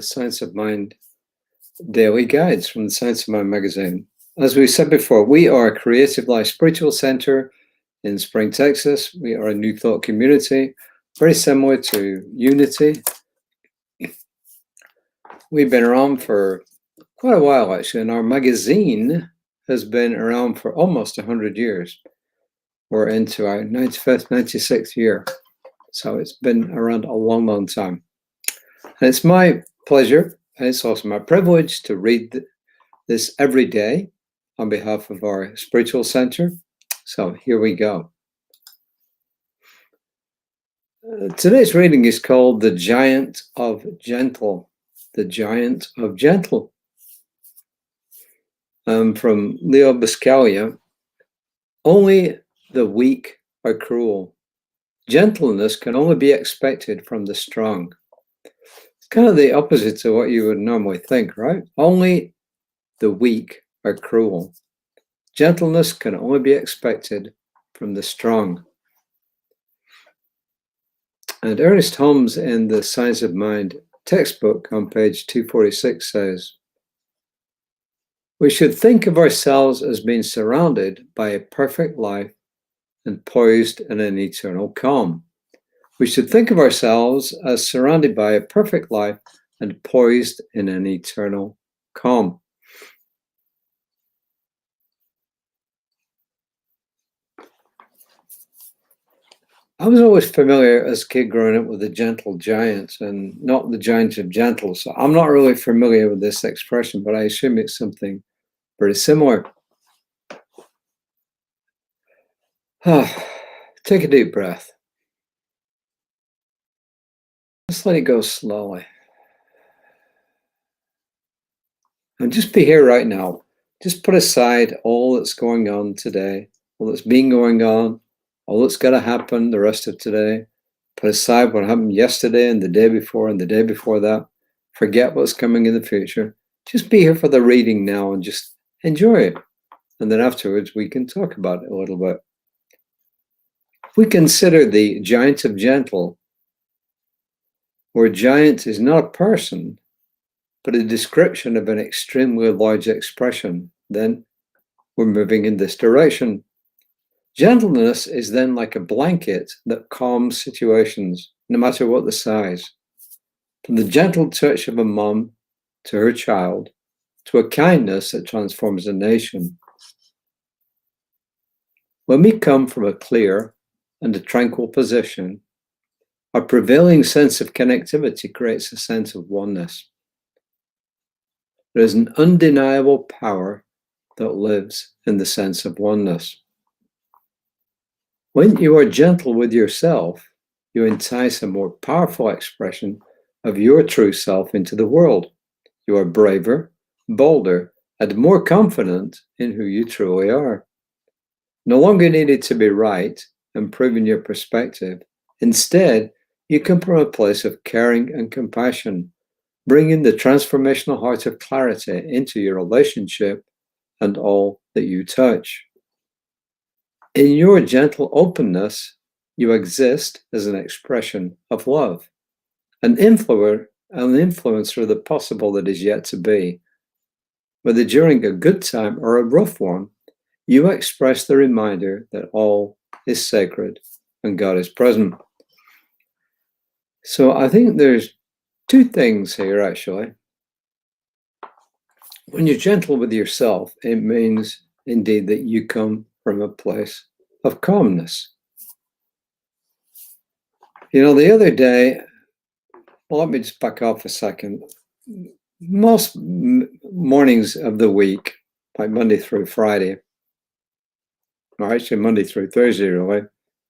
Science of Mind daily guides from the Science of Mind magazine. As we said before, we are a Creative Life Spiritual Center in Spring, Texas. We are a New Thought community, very similar to Unity. We've been around for quite a while, actually, and our magazine has been around for almost 100 years. We're into our 95th, 96th year. So it's been around a long, long time. And it's my pleasure, and it's also my privilege to read this every day on behalf of our spiritual center. So here we go. Today's reading is called The Giant of Gentle. The Giant of Gentle. From Leo Buscaglia. Only the weak are cruel. Gentleness can only be expected from the strong. It's kind of the opposite to what you would normally think, right? Only the weak are cruel. Gentleness can only be expected from the strong. And Ernest Holmes in the Science of Mind textbook on page 246 says, "We should think of ourselves as being surrounded by a perfect life and poised in an eternal calm." We should think of ourselves as surrounded by a perfect life and poised in an eternal calm. I was always familiar as a kid growing up with the gentle giants and not the giant of gentle. So I'm not really familiar with this expression, but I assume it's something very similar. Take a deep breath. Just let it go slowly. And just be here right now. Just put aside all that's going on today, all that's been going on, all that's got to happen the rest of today. Put aside what happened yesterday and the day before and the day before that. Forget what's coming in the future. Just be here for the reading now and just enjoy it. And then afterwards, we can talk about it a little bit. If we consider the giant of gentle, where giant is not a person, but a description of an extremely large expression, then we're moving in this direction. Gentleness is then like a blanket that calms situations, no matter what the size. From the gentle touch of a mom to her child, to a kindness that transforms a nation. When we come from a clear and a tranquil position, our prevailing sense of connectivity creates a sense of oneness. There is an undeniable power that lives in the sense of oneness. When you are gentle with yourself, you entice a more powerful expression of your true self into the world. You are braver, bolder, and more confident in who you truly are. No longer needed to be right and proving your perspective. Instead, you come from a place of caring and compassion, bringing the transformational heart of clarity into your relationship and all that you touch. In your gentle openness, you exist as an expression of love, an influencer of the possible that is yet to be. Whether during a good time or a rough one, you express the reminder that all is sacred and God is present. So I think there's two things here, actually. When you're gentle with yourself, it means indeed that you come from a place of calmness. You know, the other day, well, let me just back off a second. Most mornings of the week, like Monday through Friday, or actually Monday through Thursday, really,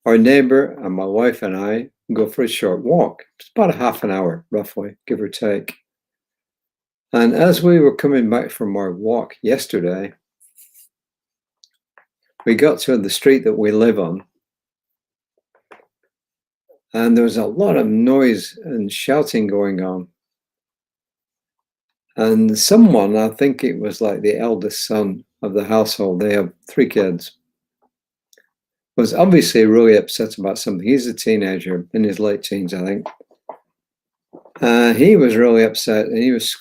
our neighbor and my wife and I go for a short walk. It's about a half an hour, roughly, give or take. And as we were coming back from our walk yesterday, we got to the street that we live on, and there was a lot of noise and shouting going on. And someone, I think it was like the eldest son of the household, they have 3 kids, was obviously really upset about something. He's a teenager in his late teens, I think. He was really upset, and he was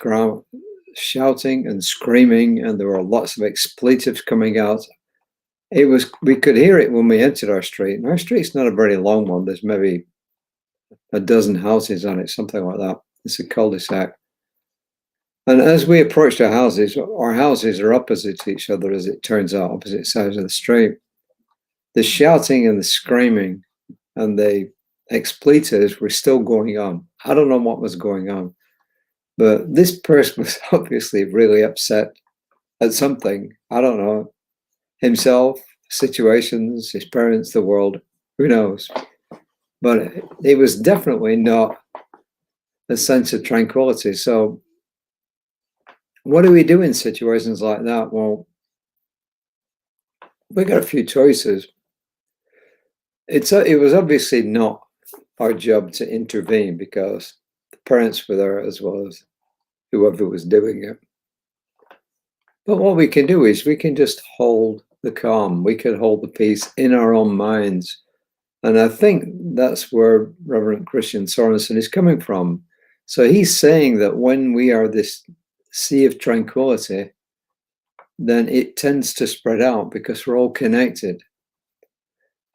shouting and screaming, and there were lots of expletives coming out. We could hear it when we entered our street, and our street's not a very long one. There's maybe a dozen houses on it, something like that. It's a cul-de-sac. And as we approached our houses are opposite to each other, as it turns out, opposite sides of the street. The shouting and the screaming and the expletives were still going on. I don't know what was going on, but this person was obviously really upset at something. I don't know, himself, situations, his parents, the world, who knows? But it was definitely not a sense of tranquility. So what do we do in situations like that? Well, we got a few choices. It was obviously not our job to intervene because the parents were there as well as whoever was doing it. But what we can do is we can just hold the calm. We can hold the peace in our own minds. And I think that's where Reverend Christian Sorensen is coming from. So he's saying that when we are this sea of tranquility, then it tends to spread out because we're all connected.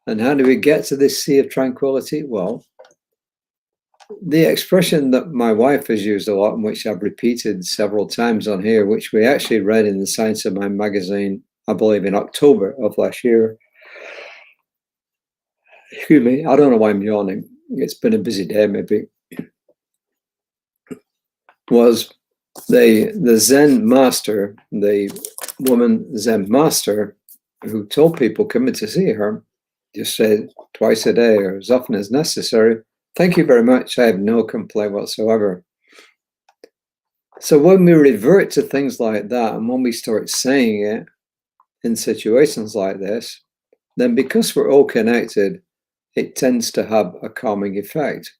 And how do we get to this sea of tranquility? Well, the expression that my wife has used a lot, and which I've repeated several times on here, which we actually read in the Science of Mind magazine, I believe in October of last year. Excuse me, I don't know why I'm yawning. It's been a busy day, maybe. Was the Zen master, the woman Zen master, who told people coming to see her, just say twice a day or as often as necessary, "Thank you very much, I have no complaint whatsoever." So when we revert to things like that, and when we start saying it in situations like this, then because we're all connected, it tends to have a calming effect.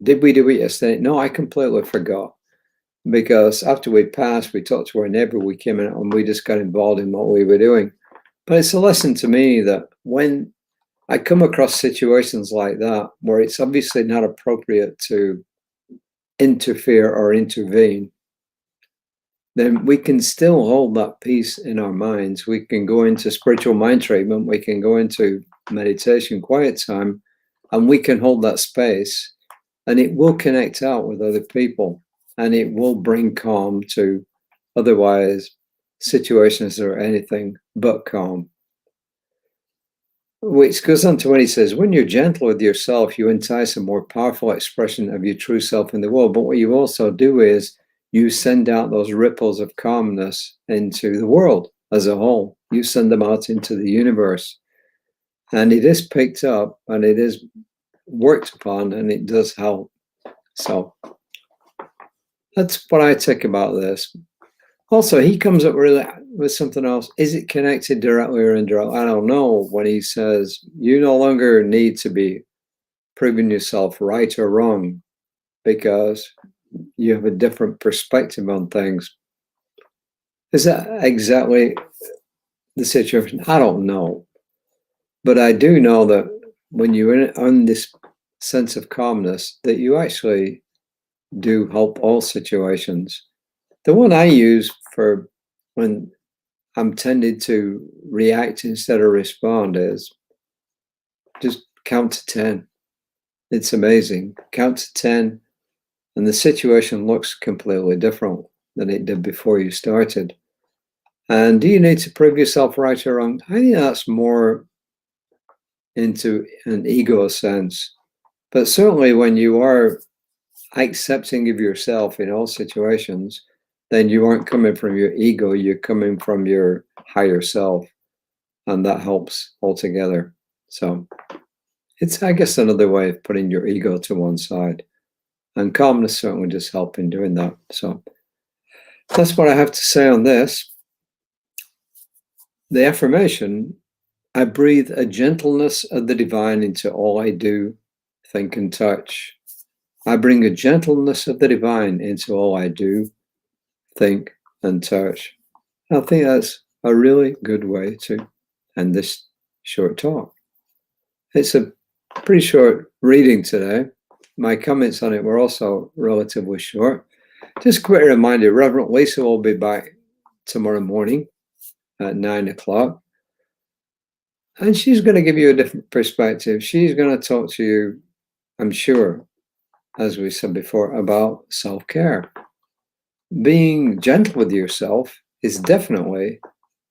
Did we do it yesterday? No, I completely forgot. Because after we passed, we talked to our neighbor, we came in and we just got involved in what we were doing. But it's a lesson to me that when I come across situations like that, where it's obviously not appropriate to interfere or intervene, then we can still hold that peace in our minds. We can go into spiritual mind treatment, we can go into meditation, quiet time, and we can hold that space, and it will connect out with other people, and it will bring calm to otherwise situations that are anything but calm. Which goes on to when he says, when you're gentle with yourself, you entice a more powerful expression of your true self in the world. But what you also do is you send out those ripples of calmness into the world as a whole. You send them out into the universe. And it is picked up and it is worked upon and it does help. So that's what I take about this. Also, he comes up with something else. Is it connected directly or indirectly? I don't know. When he says you no longer need to be proving yourself right or wrong because you have a different perspective on things. Is that exactly the situation? I don't know. But I do know that when you're on this sense of calmness, that you actually do help all situations. The one I use for when I'm tended to react instead of respond is just count to 10. It's amazing. Count to 10 and the situation looks completely different than it did before you started. And do you need to prove yourself right or wrong? I think that's more into an ego sense. But certainly when you are accepting of yourself in all situations, then you aren't coming from your ego, you're coming from your higher self. And that helps altogether. So it's, I guess, another way of putting your ego to one side. And calmness certainly does help in doing that. So that's what I have to say on this. The affirmation, I breathe a gentleness of the divine into all I do, think, and touch. I bring a gentleness of the divine into all I do, think, and touch. I think that's a really good way to end this short talk. It's a pretty short reading today, my comments on it were also relatively short. Just a quick reminder, Reverend Lisa will be back tomorrow morning at 9 o'clock. And she's going to give you a different perspective. She's going to talk to you, I'm sure, as we said before, about self-care. Being gentle with yourself is definitely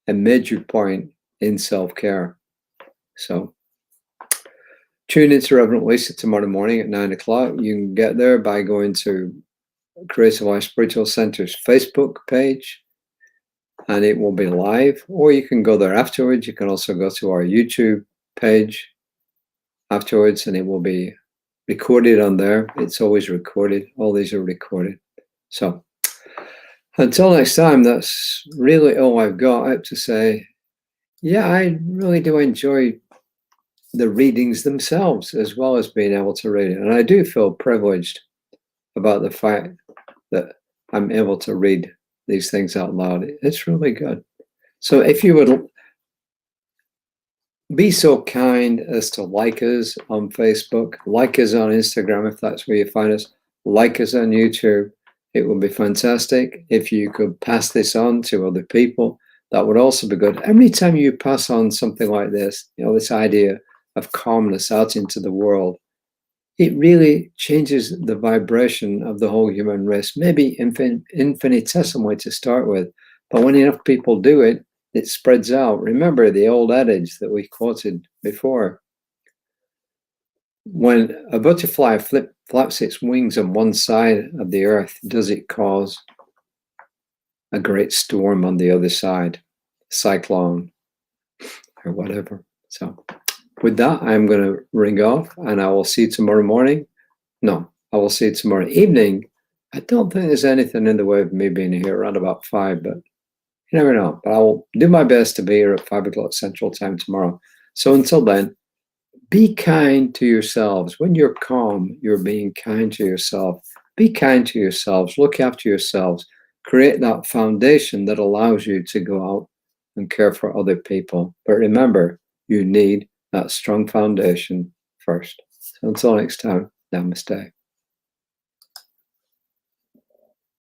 a major point in self-care. So tune into Reverend Lisa tomorrow morning at 9 o'clock. You can get there by going to Creative Life Spiritual Center's Facebook page, and it will be live, or you can go there afterwards. You can also go to our YouTube page afterwards, and it will be recorded on there. It's always recorded. All these are recorded. So until next time, that's really all I've got. I have to say, yeah, I really do enjoy the readings themselves, as well as being able to read it. And I do feel privileged about the fact that I'm able to read these things out loud. It's really good. So if you would be so kind as to like us on Facebook, like us on Instagram, if that's where you find us, like us on YouTube, it would be fantastic. If you could pass this on to other people, that would also be good. Every time you pass on something like this, this idea of calmness out into the world, it really changes the vibration of the whole human race, maybe infinitesimally to start with. But when enough people do it, it spreads out. Remember the old adage that we quoted before. When a butterfly flaps its wings on one side of the earth, does it cause a great storm on the other side, cyclone or whatever? So with that, I'm going to ring off, and I will see you tomorrow morning. No, I will see you tomorrow evening. I don't think there's anything in the way of me being here around about 5, but you never know. But I will do my best to be here at 5 o'clock Central Time tomorrow. So until then, be kind to yourselves. When you're calm, you're being kind to yourself. Be kind to yourselves. Look after yourselves. Create that foundation that allows you to go out and care for other people. But remember, you need that strong foundation first. So until next time, namaste.